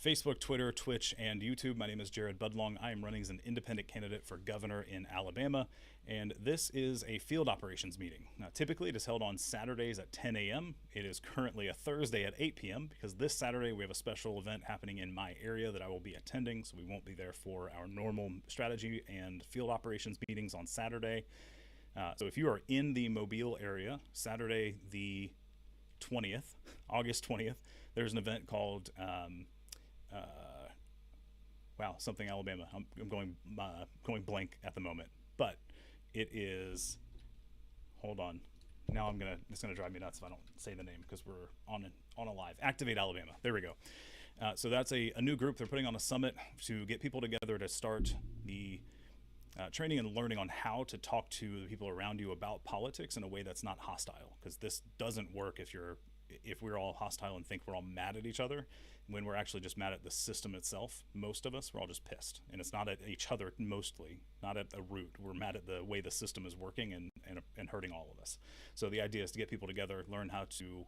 Facebook, Twitter, Twitch, and YouTube. My name is Jared Budlong. I am running as an independent candidate for governor in Alabama, and this is a field operations meeting. Now, typically, it is held on Saturdays at 10 a.m. It is currently a Thursday at 8 p.m. because this Saturday we have a special event happening in my area that I will be attending, so we won't be there for our normal strategy and field operations meetings on Saturday. So if you are in the Mobile area, Saturday the 20th, August 20th, there's an event called something Alabama. I'm going blank at the moment, but it is. Hold on. Now it's gonna drive me nuts if I don't say the name because we're on a live. Activate Alabama. There we go. So that's a new group. They're putting on a summit to get people together to start the training and learning on how to talk to the people around you about politics in a way that's not hostile. Because this doesn't work if we're all hostile and think we're all mad at each other, when we're actually just mad at the system itself. Most of us, we're all just pissed, and it's not at each other mostly, not at the root. We're mad at the way the system is working and hurting all of us. So the idea is to get people together, learn how to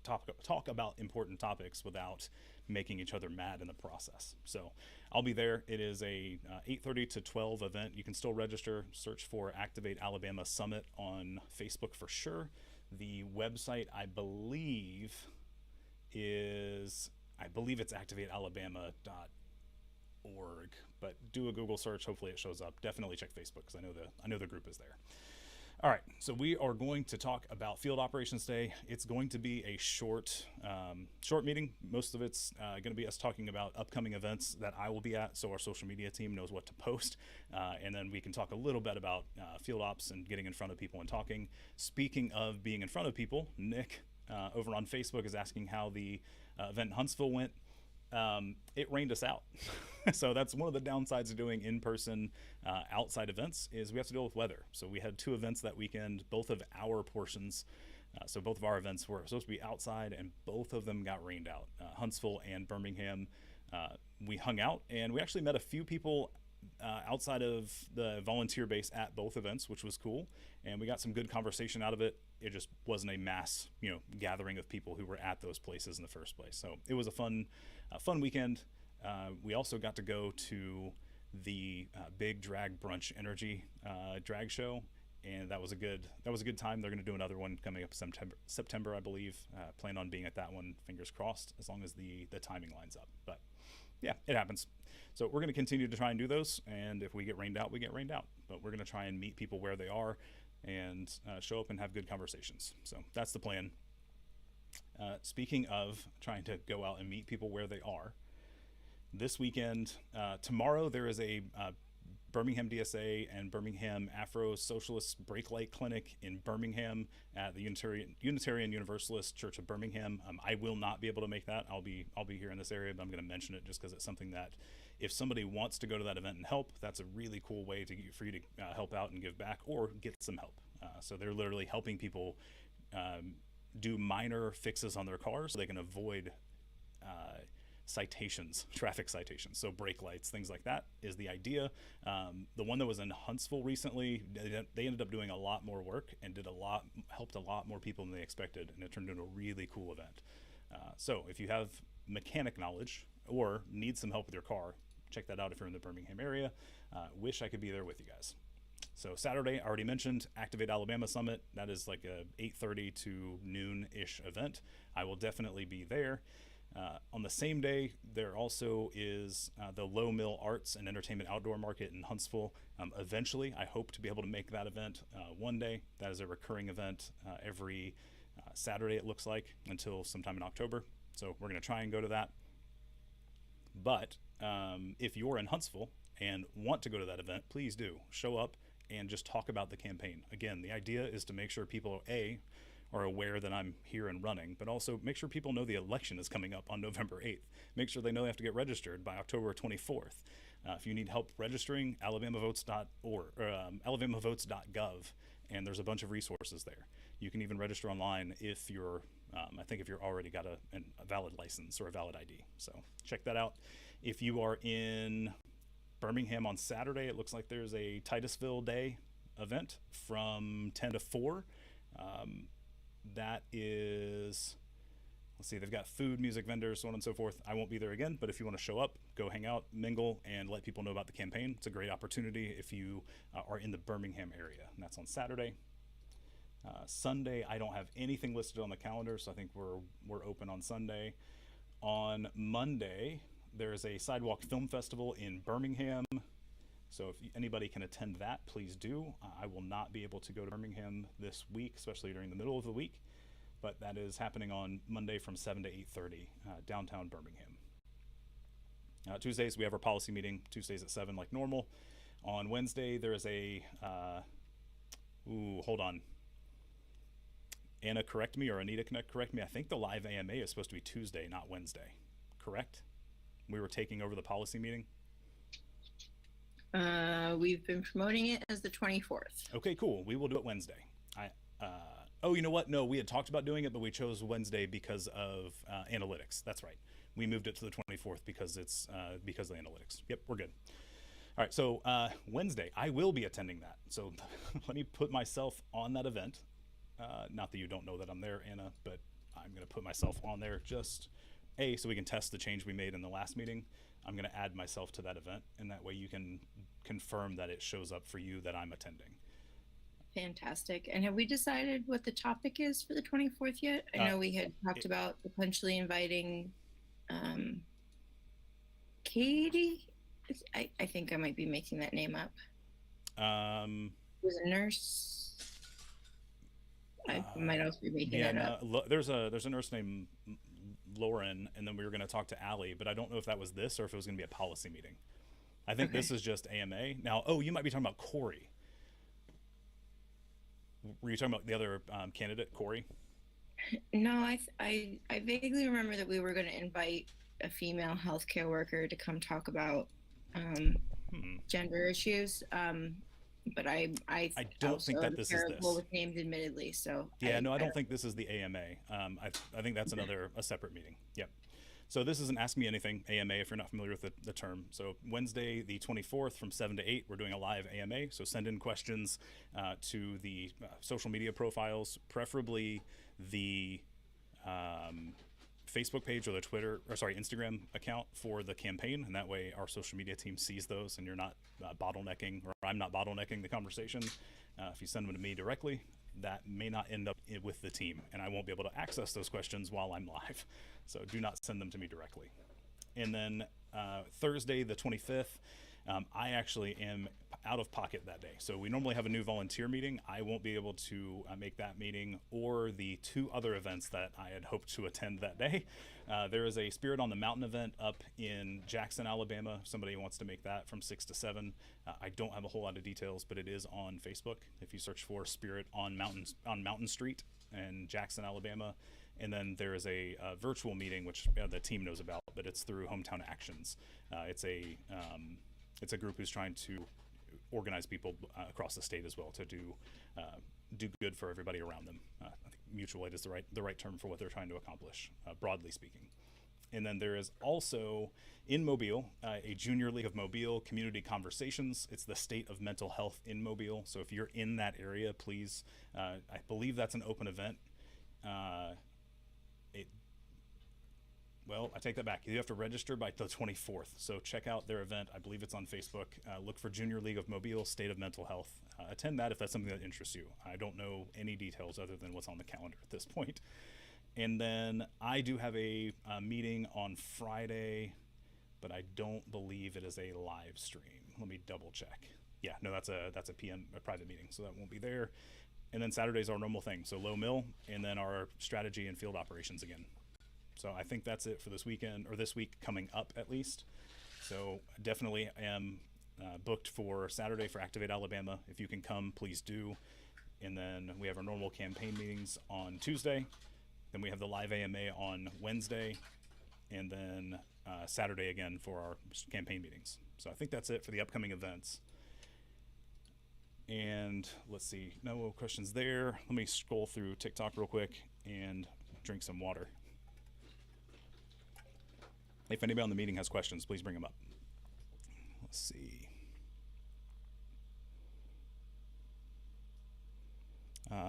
talk about important topics without making each other mad in the process. So I'll be there. It is a 8:30 to 12 event. You can still register. Search for Activate Alabama Summit on Facebook for sure. The website, I believe it's activatealabama.org, but do a Google search. Hopefully it shows up. Definitely check Facebook because I know the group is there. All right, so we are going to talk about Field Operations Day. It's going to be a short meeting. Most of it's going to be us talking about upcoming events that I will be at, so our social media team knows what to post, and then we can talk a little bit about field ops and getting in front of people and talking. Speaking of being in front of people, Nick over on Facebook is asking how the event in Huntsville went. It rained us out. So that's one of the downsides of doing in-person outside events is we have to deal with weather. So we had 2 events that weekend, both of our portions. So both of our events were supposed to be outside and both of them got rained out. Huntsville and Birmingham, we hung out and we actually met a few people outside of the volunteer base at both events, which was cool. And we got some good conversation out of it. It just wasn't a mass, gathering of people who were at those places in the first place. So it was a fun weekend. We also got to go to the Big Drag Brunch Energy drag show, and that was a good time. They're going to do another one coming up September, I believe. Plan on being at that one, fingers crossed, as long as the timing lines up. But yeah, it happens. So we're going to continue to try and do those, and if we get rained out, we get rained out. But we're going to try and meet people where they are and show up and have good conversations. So that's the plan. Speaking of trying to go out and meet people where they are, this weekend, tomorrow there is a Birmingham DSA and Birmingham Afro Socialist Brake Light Clinic in Birmingham at the Unitarian Universalist Church of Birmingham. I will not be able to make that. I'll be here in this area, but I'm going to mention it just because it's something that if somebody wants to go to that event and help, that's a really cool way for you to help out and give back or get some help. So they're literally helping people do minor fixes on their cars so they can avoid traffic citations. So brake lights, things like that is the idea. The one that was in Huntsville recently, they ended up doing a lot more work and helped a lot more people than they expected, and it turned into a really cool event. So if you have mechanic knowledge or need some help with your car, check that out if you're in the Birmingham area. Wish I could be there with you guys. So Saturday, I already mentioned Activate Alabama Summit. That is like a 8:30 to noon-ish event. I will definitely be there. On the same day, there also is the Low Mill Arts and Entertainment Outdoor Market in Huntsville. Eventually, I hope to be able to make that event one day. That is a recurring event every Saturday, it looks like, until sometime in October. So we're going to try and go to that. But if you're in Huntsville and want to go to that event, please do show up and just talk about the campaign. Again, the idea is to make sure people, are aware that I'm here and running, but also make sure people know the election is coming up on November 8th. Make sure they know they have to get registered by October 24th. If you need help registering, alabamavotes.org or alabamavotes.gov, and there's a bunch of resources there. You can even register online if you're, I think if you're already got a valid license or a valid ID. So check that out. If you are in Birmingham on Saturday, it looks like there's a Titusville Day event from 10 to 4. That is let's see, they've got food, music vendors, so on and so forth. I won't be there again, but if you want to show up, go hang out, mingle, and let people know about the campaign. It's a great opportunity if you are in the Birmingham area, and that's on Saturday. Sunday, I don't have anything listed on the calendar, so I think we're open on Sunday. On Monday, there's a Sidewalk Film Festival in Birmingham. So if anybody can attend that, please do. I will not be able to go to Birmingham this week, especially during the middle of the week, but that is happening on Monday from 7 to 8:30, downtown Birmingham. Tuesdays, we have our policy meeting, Tuesdays at 7 like normal. On Wednesday, there is a, hold on. Anna, correct me, or Anita, correct me. I think the live AMA is supposed to be Tuesday, not Wednesday. Correct? We were taking over the policy meeting. We've been promoting it as the 24th. Okay, cool. We will do it Wednesday. Oh, you know what? No, we had talked about doing it, but we chose Wednesday because of analytics. That's right. We moved it to the 24th because it's because of the analytics. Yep, we're good. All right, so Wednesday, I will be attending that. So let me put myself on that event. Not that you don't know that I'm there, Anna, but I'm going to put myself on there just, so we can test the change we made in the last meeting. I'm going to add myself to that event, and that way you can confirm that it shows up for you that I'm attending. Fantastic. And have we decided what the topic is for the 24th yet? I know we had talked about potentially inviting Katie. I think I might be making that name up. Was a nurse. I might also be making that up. There's a nurse named Lauren, and then we were going to talk to Allie, but I don't know if that was this or if it was going to be a policy meeting. I think this is just AMA. Now, you might be talking about Corey. Were you talking about the other candidate, Corey? No, I vaguely remember that we were going to invite a female healthcare worker to come talk about gender issues. But I don't think that this is this. With names, admittedly. So yeah, I don't think this is the AMA. I think that's a separate meeting. Yep. So this isn't Ask Me Anything AMA if you're not familiar with the term. So Wednesday the 24th from 7 to 8, we're doing a live AMA. So send in questions to the social media profiles, preferably the Facebook page or the Instagram account for the campaign, and that way our social media team sees those, and you're not bottlenecking, or I'm not bottlenecking the conversation. If you send them to me directly, that may not end up with the team, and I won't be able to access those questions while I'm live. So do not send them to me directly. And then Thursday the 25th, I actually am out of pocket that day. So we normally have a new volunteer meeting. I won't be able to make that meeting or the two other events that I had hoped to attend that day. There is a Spirit on the Mountain event up in Jackson, Alabama. If somebody wants to make that from 6 to 7. I don't have a whole lot of details, but it is on Facebook. If you search for Spirit on Mountain Street in Jackson, Alabama. And then there is a virtual meeting, which the team knows about, but it's through Hometown Actions. It's a group who's trying to organize people across the state as well to do good for everybody around them. I think mutual aid is the right term for what they're trying to accomplish, broadly speaking. And then there is also in Mobile a Junior League of Mobile Community Conversations. It's the state of mental health in Mobile. So if you're in that area, please. I believe that's an open event. Well, I take that back. You have to register by the 24th. So check out their event. I believe it's on Facebook. Look for Junior League of Mobile, State of Mental Health. Attend that if that's something that interests you. I don't know any details other than what's on the calendar at this point. And then I do have a meeting on Friday, but I don't believe it is a live stream. Let me double check. Yeah, no, that's a private meeting, so that won't be there. And then Saturday's our normal thing. So low mill, and then our strategy and field operations again. So I think that's it for this weekend, or this week coming up at least. So definitely am booked for Saturday for Activate Alabama. If you can come, please do. And then we have our normal campaign meetings on Tuesday. Then we have the live AMA on Wednesday. And then Saturday again for our campaign meetings. So I think that's it for the upcoming events. And let's see, no questions there. Let me scroll through TikTok real quick and drink some water. If anybody on the meeting has questions, please bring them up. Let's see.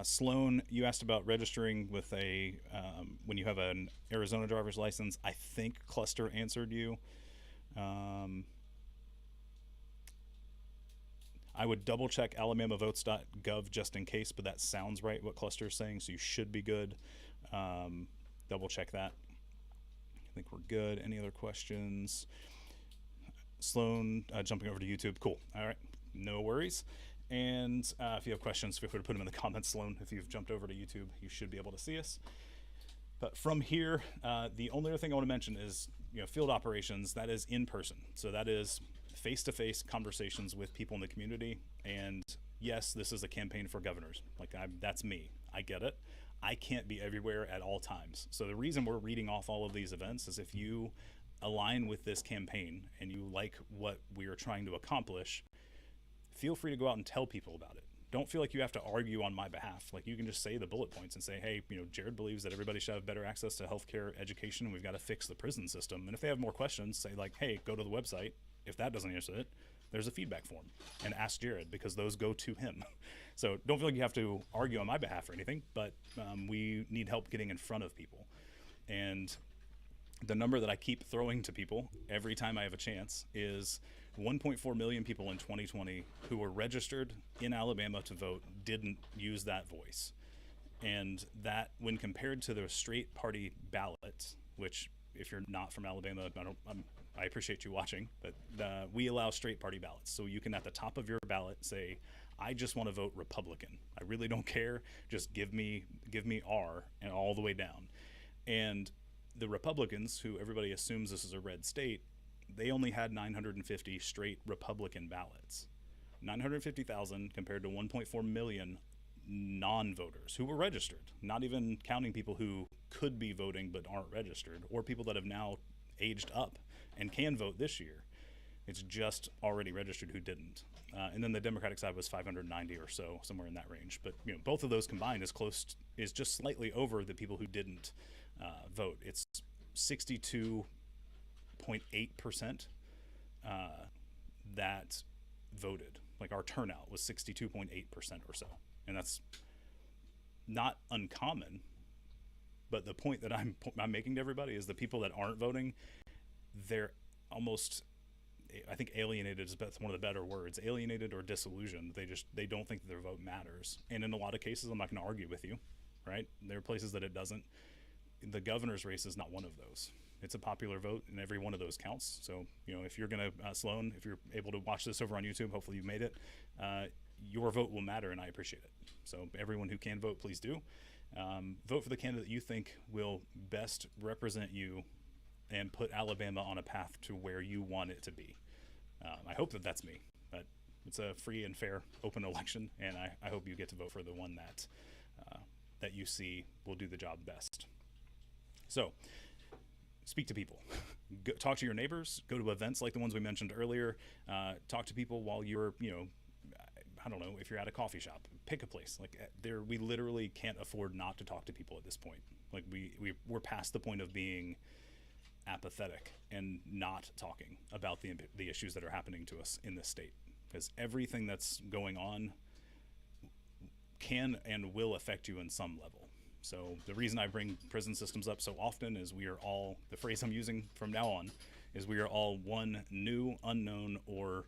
Sloan, you asked about registering with when you have an Arizona driver's license. I think Cluster answered you. I would double check alabamavotes.gov just in case, but that sounds right what Cluster is saying, so you should be good. Double check that. I think we're good. Any other questions? Sloan, jumping over to YouTube. Cool. All right. No worries. And if you have questions, feel free to put them in the comments, Sloan. If you've jumped over to YouTube, you should be able to see us. But from here, the only other thing I want to mention is, field operations. That is in person. So that is face-to-face conversations with people in the community. And yes, this is a campaign for governors. That's me. I get it. I can't be everywhere at all times. So the reason we're reading off all of these events is if you align with this campaign and you like what we are trying to accomplish, feel free to go out and tell people about it. Don't feel like you have to argue on my behalf. You can just say the bullet points and say, hey, Jared believes that everybody should have better access to healthcare, education, and we've got to fix the prison system. And if they have more questions, say hey, go to the website. If that doesn't answer it, there's a feedback form, and ask Jared, because those go to him. So don't feel like you have to argue on my behalf or anything, but we need help getting in front of people. And the number that I keep throwing to people every time I have a chance is 1.4 million people in 2020 who were registered in Alabama to vote didn't use that voice. And that, when compared to the straight party ballot, which if you're not from Alabama, I appreciate you watching, but we allow straight party ballots. So you can, at the top of your ballot, say, I just want to vote Republican. I really don't care. Just give me R and all the way down. And the Republicans, who everybody assumes this is a red state, they only had 950 straight Republican ballots. 950,000 compared to 1.4 million non-voters who were registered, not even counting people who could be voting but aren't registered, or people that have now aged up and can vote this year. It's just already registered who didn't. And then the Democratic side was 590 or so, somewhere in that range. But both of those combined is just slightly over the people who didn't vote. It's 62.8% that voted. Our turnout was 62.8% or so. And that's not uncommon. But the point that I'm making to everybody is the people that aren't voting, they're almost, I think alienated is one of the better words, alienated or disillusioned. They don't think that their vote matters. And in a lot of cases, I'm not going to argue with you, right? There are places that it doesn't. The governor's race is not one of those. It's a popular vote, and every one of those counts. So, if you're going to, Sloan, if you're able to watch this over on YouTube, hopefully you made it, your vote will matter, and I appreciate it. So everyone who can vote, please do. Vote for the candidate you think will best represent you and put Alabama on a path to where you want it to be. I hope that that's me, but it's a free and fair, open election, and I hope you get to vote for the one that you see will do the job best. So, speak to people. Talk to your neighbors. Go to events like the ones we mentioned earlier. Talk to people while you're, I don't know, if you're at a coffee shop. Pick a place. We literally can't afford not to talk to people at this point. We're past the point of being apathetic and not talking about the issues that are happening to us in this state, because everything that's going on can and will affect you in some level. So the reason I bring prison systems up so often is we are all, the phrase I'm using from now on is, we are all one new, unknown, or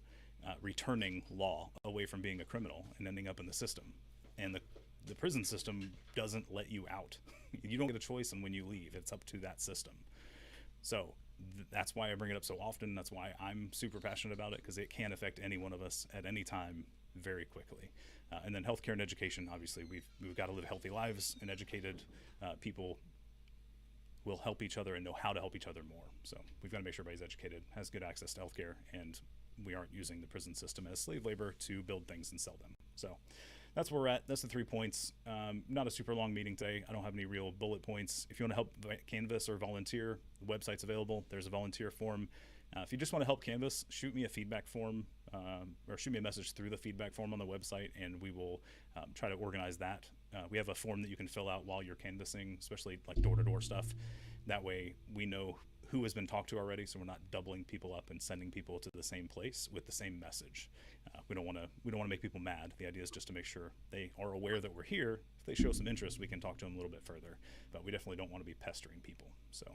returning law away from being a criminal and ending up in the system. And the prison system doesn't let you out. You don't get a choice on when you leave. It's up to that system. So that's why I bring it up so often. That's why I'm super passionate about it, because it can affect any one of us at any time very quickly. And then healthcare and education, obviously, we've got to live healthy lives, and educated people will help each other and know how to help each other more. So we've got to make sure everybody's educated, has good access to healthcare, and we aren't using the prison system as slave labor to build things and sell them. So that's where we're at. That's the 3 points. Not a super long meeting today. I don't have any real bullet points. If you want to help canvass or volunteer, the website's available. There's a volunteer form. If you just want to help canvass, shoot me a feedback form, or shoot me a message through the feedback form on the website, and we will try to organize that. We have a form that you can fill out while you're canvassing, especially like door-to-door stuff. That way we know who has been talked to already, so we're not doubling people up and sending people to the same place with the same message. We don't want to make people mad. The idea is just to make sure they are aware that we're here. If they show some interest, we can talk to them a little bit further, but we definitely don't want to be pestering people. So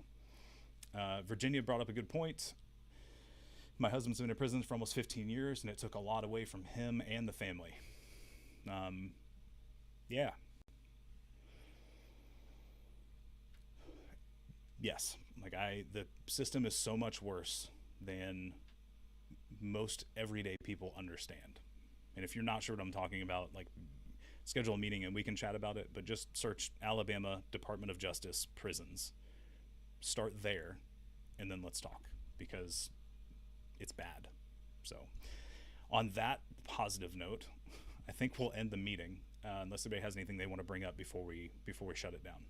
Virginia brought up a good point. My husband's been in prison for almost 15 years, and it took a lot away from him and the family. Yeah. Yes. Like the system is so much worse than most everyday people understand. And if you're not sure what I'm talking about, like, schedule a meeting and we can chat about it, but just search Alabama Department of Justice prisons. Start there, and then let's talk, because it's bad. So on that positive note, I think we'll end the meeting, unless anybody has anything they want to bring up before we shut it down.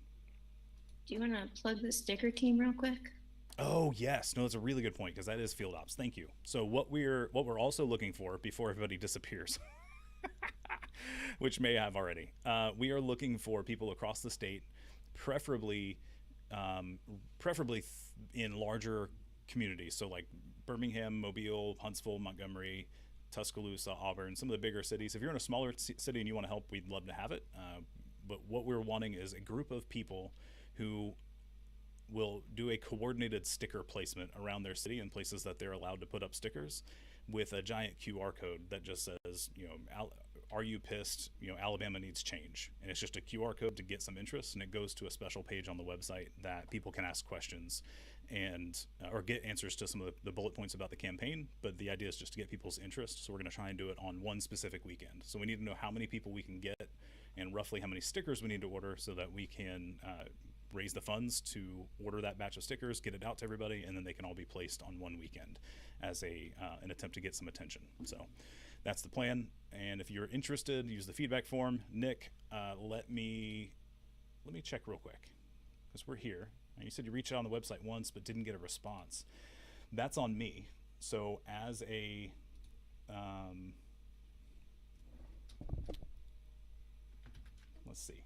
Do you want to plug the sticker team real quick? Oh yes, no, that's a really good point, because that is field ops. Thank you. So what we're also looking for before everybody disappears, which may have already, we are looking for people across the state, preferably in larger communities. So like Birmingham, Mobile, Huntsville, Montgomery, Tuscaloosa, Auburn, some of the bigger cities. If you're in a smaller city and you want to help, we'd love to have it. But what we're wanting is a group of people who will do a coordinated sticker placement around their city in places that they're allowed to put up stickers, with a giant QR code that just says, are you pissed? Alabama needs change. And it's just a QR code to get some interest, and it goes to a special page on the website that people can ask questions and or get answers to some of the bullet points about the campaign. But the idea is just to get people's interest. So we're going to try and do it on one specific weekend. So we need to know how many people we can get and roughly how many stickers we need to order, so that we can raise the funds to order that batch of stickers, get it out to everybody, and then they can all be placed on one weekend as an attempt to get some attention. So that's the plan. And if you're interested, use the feedback form. Nick, let me check real quick, because we're here. And you said you reached out on the website once but didn't get a response. That's on me. So as a let's see,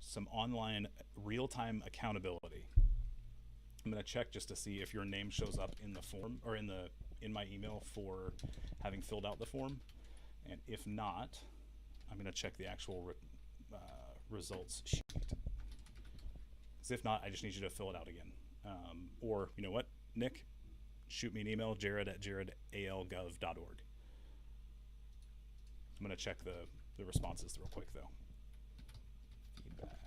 some online real-time accountability. I'm going to check just to see if your name shows up in the form, or in my email for having filled out the form. And if not, I'm going to check the actual results sheet. Because if not, I just need you to fill it out again. Or, you know what, Nick, shoot me an email, jared@jaredalgov.org. I'm going to check the responses real quick, though. Feedback.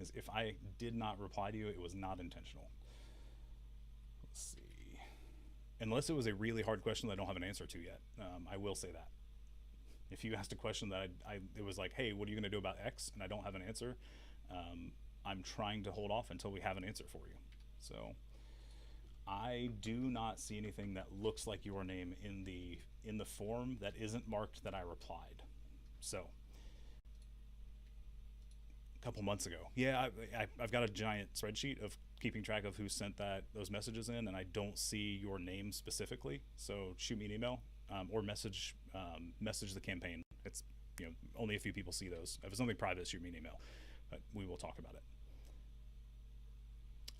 As if I did not reply to you, it was not intentional. Let's see. Unless it was a really hard question that I don't have an answer to yet. I will say that. If you asked a question that it was like, hey, what are you going to do about X? And I don't have an answer. I'm trying to hold off until we have an answer for you. So I do not see anything that looks like your name in the form that isn't marked that I replied. So a couple months ago, yeah, I've got a giant spreadsheet of keeping track of who sent those messages in, and I don't see your name specifically. So shoot me an email, or message the campaign. It's only a few people see those. If it's something private, shoot me an email, but we will talk about it.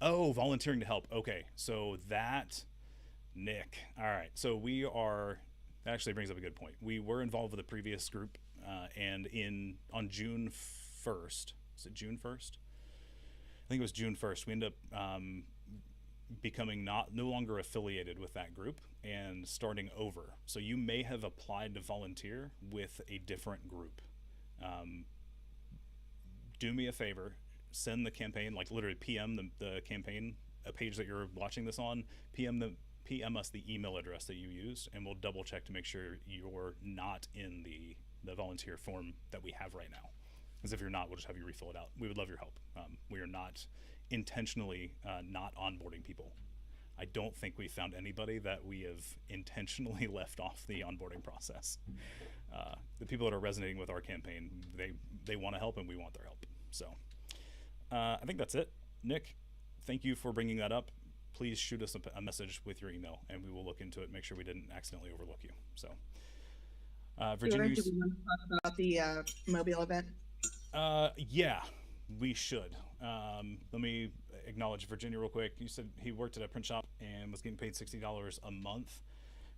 Oh, volunteering to help. Okay, so that, Nick. All right, so that actually brings up a good point. We were involved with a previous group, and on June 1st, is it June 1st? I think it was June 1st. We ended up becoming no longer affiliated with that group and starting over. So you may have applied to volunteer with a different group. Do me a favor. Send the campaign, like literally PM the campaign, a page that you're watching this on, PM us the email address that you used, and we'll double check to make sure you're not in the volunteer form that we have right now. Because if you're not, we'll just have you refill it out. We would love your help. We are not intentionally not onboarding people. I don't think we found anybody that we have intentionally left off the onboarding process. The people that are resonating with our campaign, they want to help, and we want their help. So I think that's it. Nick, thank you for bringing that up. Please shoot us a message with your email, and we will look into it, make sure we didn't accidentally overlook you. So Virginia, Do we want to talk about the Mobile event? yeah, we should. Let me acknowledge Virginia real quick. You said he worked at a print shop and was getting paid $60 a month,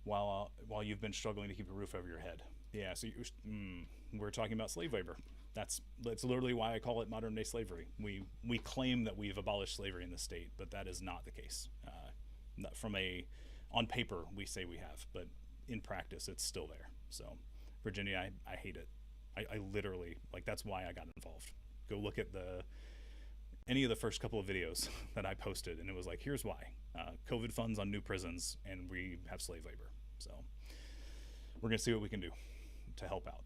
while you've been struggling to keep a roof over your head. Yeah, so we're talking about slave labor. That's literally why I call it modern day slavery. We claim that we've abolished slavery in the state, but that is not the case. On paper we say we have, but in practice it's still there. So Virginia, I hate it. I literally, like, that's why I got involved. Go look at any of the first couple of videos that I posted, and it was like, here's why. COVID funds on new prisons, and we have slave labor. So we're gonna see what we can do to help out.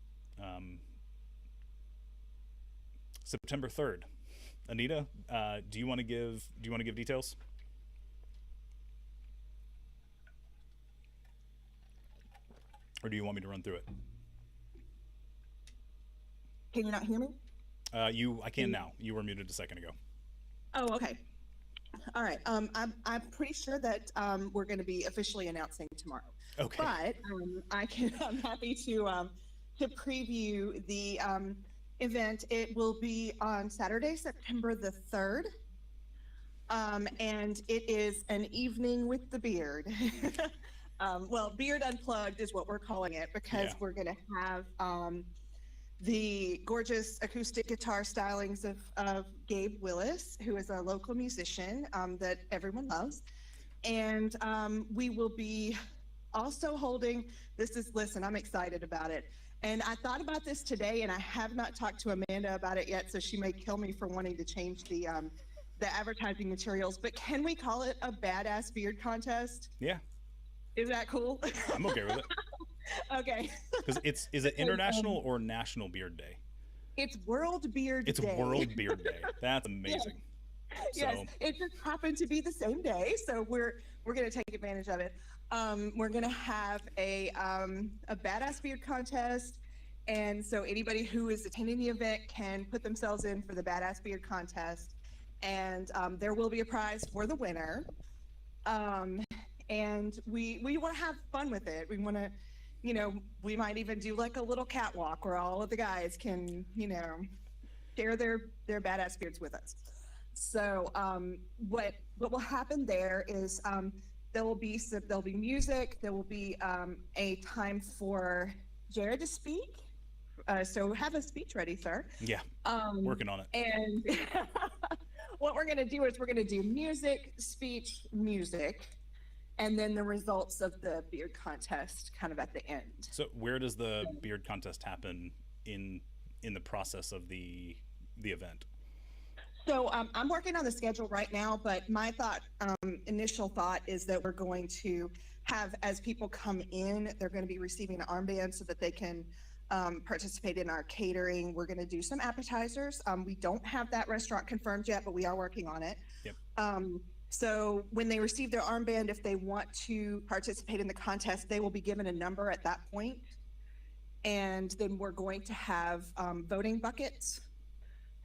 September 3rd. Anita, do you want to give details? Or do you want me to run through it? Can you not hear me? I can now. You were muted a second ago. Oh, okay. All right. I'm pretty sure that we're going to be officially announcing tomorrow. Okay. But I'm happy to preview the event. It will be on Saturday, September the 3rd. And it is an evening with the beard. Well, Beard Unplugged is what we're calling it, because we're going to have the gorgeous acoustic guitar stylings of Gabe Willis, who is a local musician that everyone loves. And we will be also holding, listen, I'm excited about it. And I thought about this today, and I have not talked to Amanda about it yet, so she may kill me for wanting to change the advertising materials. But can we call it a badass beard contest? Yeah. Is that cool? I'm okay with it. Okay. Because is it International or National Beard Day? It's World Beard Day. It's World Beard Day. That's amazing. Yes, it just happened to be the same day, so we're going to take advantage of it. We're going to have a badass beard contest, and so anybody who is attending the event can put themselves in for the badass beard contest, and there will be a prize for the winner. And we want to have fun with it. We want to, we might even do like a little catwalk where all of the guys can, share their badass beards with us. So what will happen there is there'll be music. There will be a time for Jared to speak. So have a speech ready, sir. Yeah, working on it. And what we're going to do is we're going to do music, speech, music, and then the results of the beard contest kind of at the end. So where does the beard contest happen in the process of the event? So I'm working on the schedule right now, but my initial thought is that we're going to have, as people come in, they're going to be receiving an armband so that they can participate in our catering. We're going to do some appetizers. We don't have that restaurant confirmed yet, but we are working on it. Yep. So when they receive their armband, if they want to participate in the contest, they will be given a number at that point. And then we're going to have voting buckets.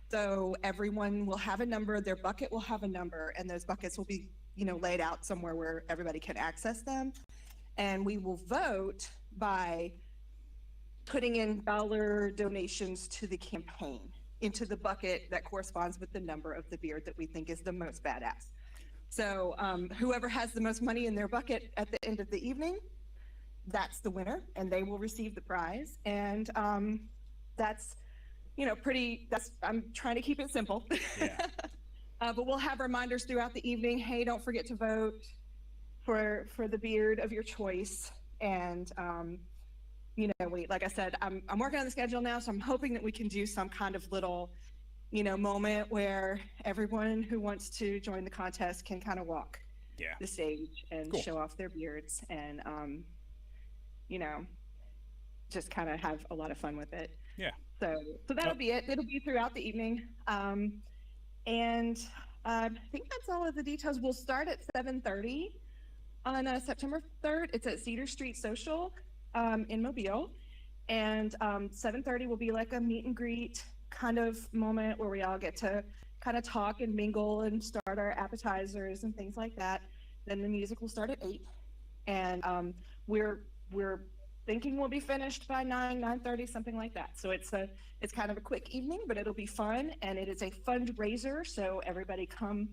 So everyone will have a number, their bucket will have a number, and those buckets will be, laid out somewhere where everybody can access them. And we will vote by putting in dollar donations to the campaign into the bucket that corresponds with the number of the beard that we think is the most badass. So whoever has the most money in their bucket at the end of the evening, that's the winner, and they will receive the prize. And that's, I'm trying to keep it simple. Yeah. But we'll have reminders throughout the evening. Hey, don't forget to vote for the beard of your choice. And, like I said, I'm working on the schedule now, so I'm hoping that we can do some kind of little, moment where everyone who wants to join the contest can kind of walk the stage and show off their beards and, just kind of have a lot of fun with it. Yeah. So that'll be it. It'll be throughout the evening. And I think that's all of the details. We'll start at 7:30 on September 3rd. It's at Cedar Street Social in Mobile. And 7:30 will be like a meet and greet kind of moment where we all get to kind of talk and mingle and start our appetizers and things like that. Then the music will start at 8. And we're thinking we'll be finished by 9:30, something like that. So it's kind of a quick evening, but it'll be fun, and it is a fundraiser. So everybody come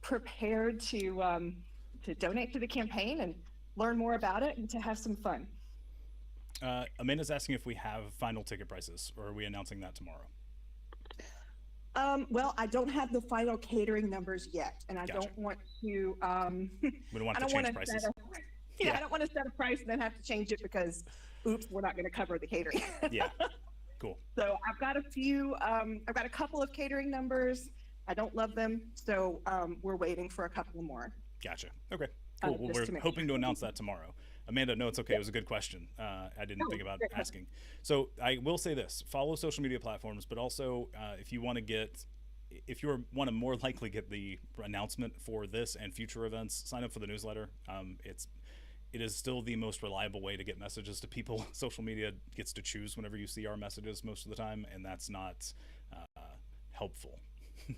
prepared to donate to the campaign and learn more about it and to have some fun. Amanda's asking if we have final ticket prices, or are we announcing that tomorrow? Well, I don't have the final catering numbers yet, and I Gotcha. don't want to. We don't want I to don't change want prices. I don't want to set a price and then have to change it because, oops, we're not going to cover the catering. Yeah. Cool. So I've got a couple of catering numbers. I don't love them, so we're waiting for a couple more. Gotcha. Okay. Cool. Well, just to we're make hoping to announce that tomorrow. Amanda, no, it's okay. It was a good question. I didn't think about great question. asking. So I will say this: follow social media platforms, but also if you want to more likely get the announcement for this and future events, sign up for the newsletter. It is still the most reliable way to get messages to people. Social media gets to choose whenever you see our messages most of the time, and that's not helpful.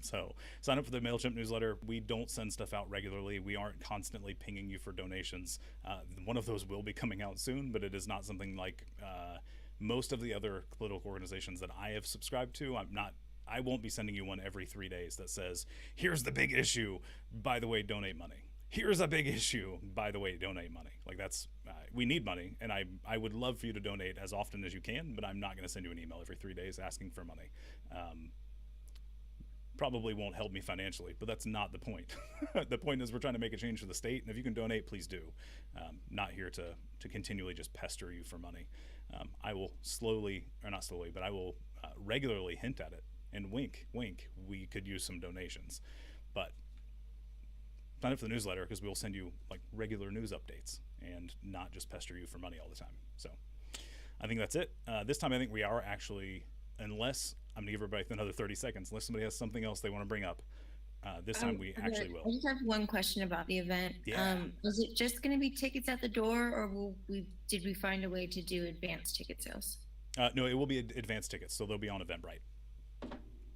So sign up for the MailChimp newsletter. We don't send stuff out regularly. We aren't constantly pinging you for donations. One of those will be coming out soon, but it is not something like most of the other political organizations that I have subscribed to. I won't be sending you one every 3 days that says, here's the big issue, by the way, donate money. Here's a big issue, by the way, donate money. Like that's, we need money, and I would love for you to donate as often as you can, but I'm not going to send you an email every 3 days asking for money. Probably won't help me financially, but that's not the point. The point is we're trying to make a change for the state, and if you can donate, please do. Not here to continually just pester you for money. I will I will regularly hint at it and wink, we could use some donations. But sign up for the newsletter because we will send you like regular news updates and not just pester you for money all the time. So I think that's it. This time I think we are actually, unless I'm gonna give everybody another 30 seconds, unless somebody has something else they want to bring up. This time we actually will. I just have one question about the event. Yeah. Is it just going to be tickets at the door, or did we find a way to do advanced ticket sales? No, it will be advanced tickets, so they'll be on Eventbrite.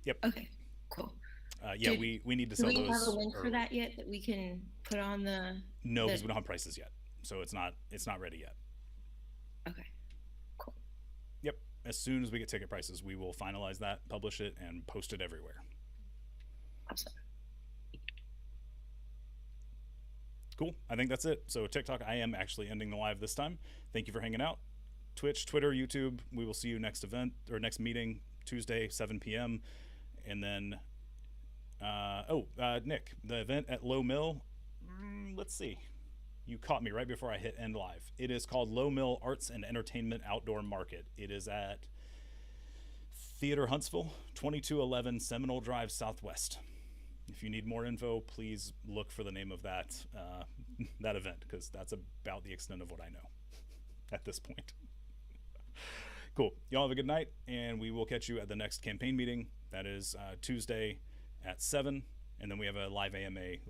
Yep. Okay, cool. Yeah, we need to sell Do we those. have a link for that yet that we can put on the? No, because we don't have prices yet, so it's not ready yet. Okay, cool. Yep. As soon as we get ticket prices, we will finalize that, publish it, and post it everywhere. Awesome. Cool. I think that's it. So TikTok, I am actually ending the live this time. Thank you for hanging out. Twitch, Twitter, YouTube. We will see you next event or next meeting Tuesday, 7 p.m. And then, Nick, the event at Low Mill. Let's see. You caught me right before I hit end live. It is called Low Mill Arts and Entertainment Outdoor Market. It is at Theater Huntsville, 2211 Seminole Drive Southwest. If you need more info, please look for the name of that that event, because that's about the extent of what I know at this point. Cool. Y'all have a good night, and we will catch you at the next campaign meeting. That is Tuesday at 7, and then we have a live AMA